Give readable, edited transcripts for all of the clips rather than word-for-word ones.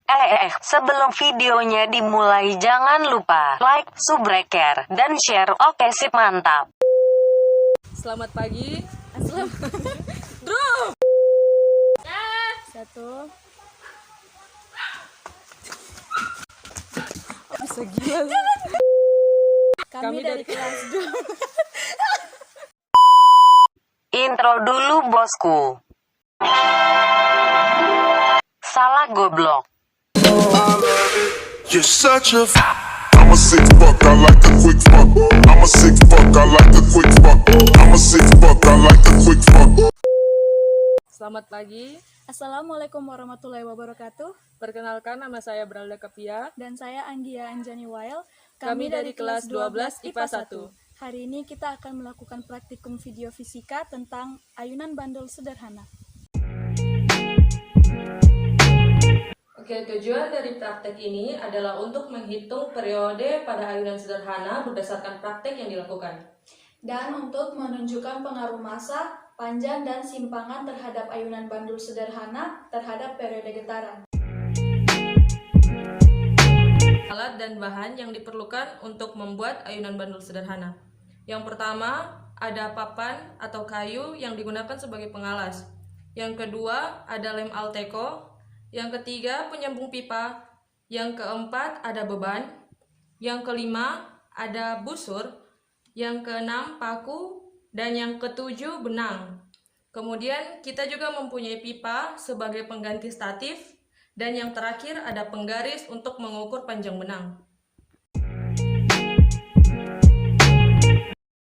Sebelum videonya dimulai jangan lupa like, subscribe, dan share. Oke sip, mantap. Selamat pagi. Satu. Bisa gila. Kami dari kelas 2. Intro dulu bosku. Salah goblok. You're such a I'm a sick fuck, I like a quick fuck. I'm a sick fuck, I like a quick fuck. I'm a sick fuck, I like a quick fuck. Selamat pagi. Assalamualaikum warahmatullahi wabarakatuh. Perkenalkan, nama saya Bralda Kapia. Dan saya Anggia Anjani Wael. Kami dari kelas 12 IPA 1. Hari ini kita akan melakukan praktikum video fisika tentang ayunan bandul sederhana. Oke, tujuan dari praktek ini adalah untuk menghitung periode pada ayunan sederhana berdasarkan praktek yang dilakukan. Dan untuk menunjukkan pengaruh massa, panjang, dan simpangan terhadap ayunan bandul sederhana terhadap periode getaran. Alat dan bahan yang diperlukan untuk membuat ayunan bandul sederhana. Yang pertama, ada papan atau kayu yang digunakan sebagai pengalas. Yang kedua, ada lem Alteco. Yang ketiga, penyambung pipa. Yang keempat, ada beban. Yang kelima, ada busur. Yang keenam, paku. Dan yang ketujuh, benang. Kemudian, kita juga mempunyai pipa sebagai pengganti statif. Dan yang terakhir, ada penggaris untuk mengukur panjang benang.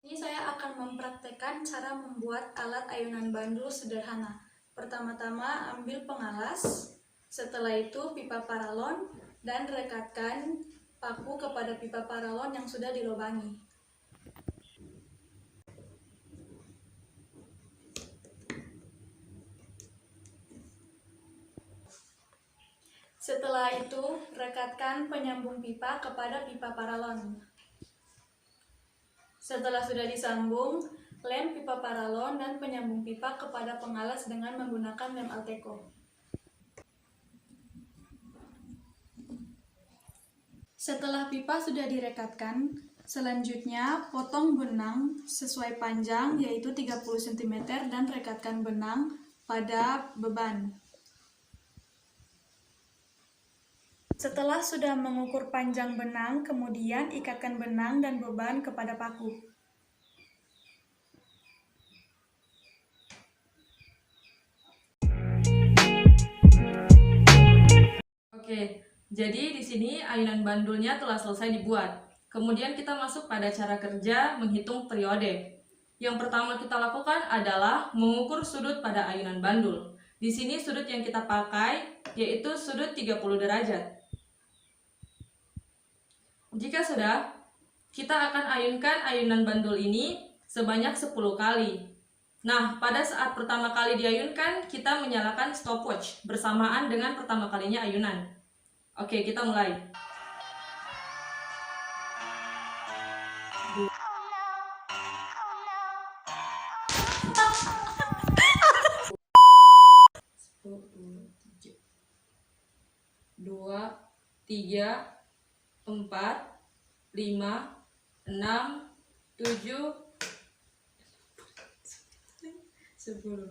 Ini saya akan mempraktekkan cara membuat alat ayunan bandul sederhana. Pertama-tama, ambil pengalas. Setelah itu pipa paralon dan rekatkan paku kepada pipa paralon yang sudah dilubangi. Setelah itu rekatkan penyambung pipa kepada pipa paralon. Setelah sudah disambung, lem pipa paralon dan penyambung pipa kepada pengalas dengan menggunakan lem Alteco. Setelah pipa sudah direkatkan, selanjutnya potong benang sesuai panjang yaitu 30 cm dan rekatkan benang pada beban. Setelah sudah mengukur panjang benang, kemudian ikatkan benang dan beban kepada paku. Oke. Jadi di sini ayunan bandulnya telah selesai dibuat. Kemudian kita masuk pada cara kerja menghitung periode. Yang pertama kita lakukan adalah mengukur sudut pada ayunan bandul. Di sini sudut yang kita pakai yaitu sudut 30 derajat. Jika sudah, kita akan ayunkan ayunan bandul ini sebanyak 10 kali. Nah, pada saat pertama kali diayunkan, kita menyalakan stopwatch bersamaan dengan pertama kalinya ayunan. Oke, kita mulai. Dua, tiga, 4, 5, 6, 7, 10.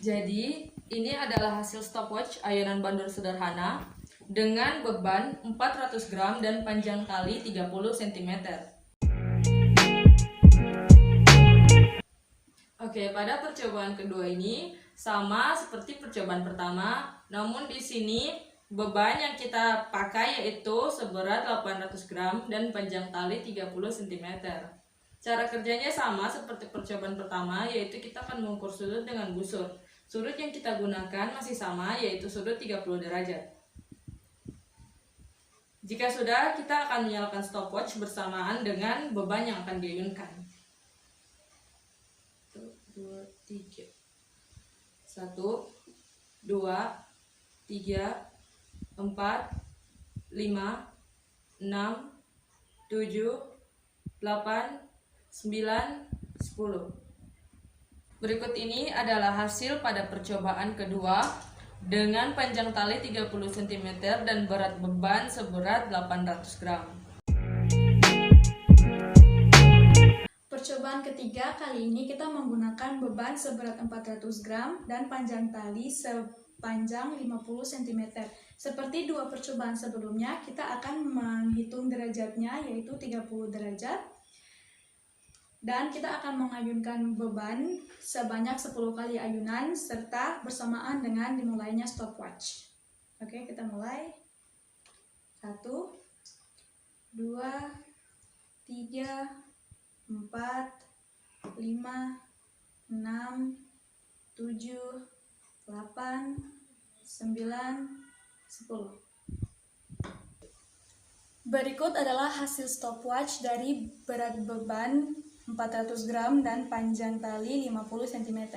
Jadi, ini adalah hasil stopwatch ayunan bandul sederhana dengan beban 400 gram dan panjang tali 30 cm. Oke, pada percobaan kedua ini sama seperti percobaan pertama, namun di sini beban yang kita pakai yaitu seberat 800 gram dan panjang tali 30 cm. Cara kerjanya sama seperti percobaan pertama, yaitu kita akan mengukur sudut dengan busur. Sudut yang kita gunakan masih sama, yaitu sudut 30 derajat. Jika sudah, kita akan menyalakan stopwatch bersamaan dengan beban yang akan diayunkan. 1, 2, 3. 1, 2, 3, 4, 5, 6, 7, 8, 9, 10. Berikut ini adalah hasil pada percobaan kedua dengan panjang tali 30 cm dan berat beban seberat 800 gram. Percobaan ketiga kali ini kita menggunakan beban seberat 400 gram dan panjang tali sepanjang 50 cm. Seperti dua percobaan sebelumnya, kita akan menghitung derajatnya yaitu 30 derajat. Dan kita akan mengayunkan beban sebanyak 10 kali ayunan serta bersamaan dengan dimulainya stopwatch. Oke, kita mulai. 1, 2, 3, 4, 5, 6, 7, 8, 9, 10. Berikut adalah hasil stopwatch dari berat beban 400 gram dan panjang tali 50 cm.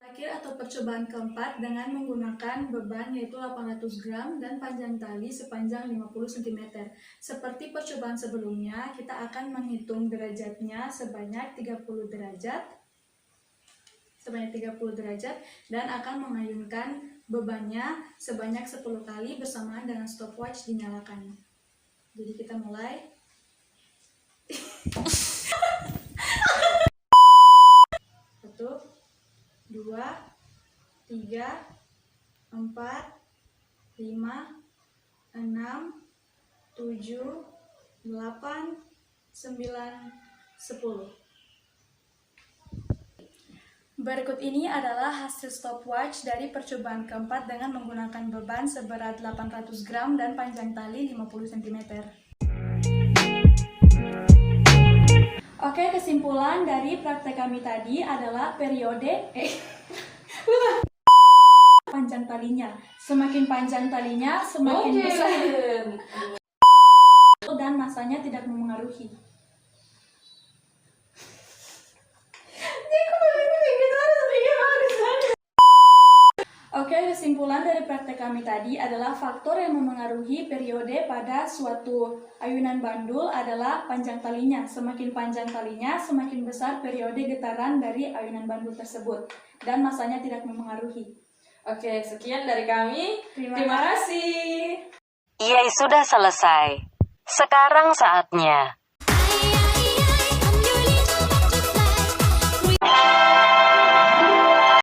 Terakhir atau percobaan keempat dengan menggunakan beban yaitu 800 gram dan panjang tali sepanjang 50 cm. Seperti percobaan sebelumnya, kita akan menghitung derajatnya sebanyak 30 derajat dan akan mengayunkan bebannya sebanyak 10 kali bersamaan dengan stopwatch dinyalakan. Jadi kita mulai. 1, 2, 3, 4, 5, 6, 7, 8, 9, 10. Berikut ini adalah hasil stopwatch dari percobaan keempat dengan menggunakan beban seberat 800 gram dan panjang tali 50 cm. Oke, kesimpulan dari praktek kami tadi adalah periode panjang talinya. Semakin panjang talinya, semakin besar dan masanya tidak memengaruhi. Oke, kesimpulan dari praktek kami tadi adalah faktor yang memengaruhi periode pada suatu ayunan bandul adalah panjang talinya. Semakin panjang talinya, semakin besar periode getaran dari ayunan bandul tersebut. Dan masanya tidak memengaruhi. Oke, sekian dari kami. Terima kasih. Yeay, sudah selesai. Sekarang saatnya.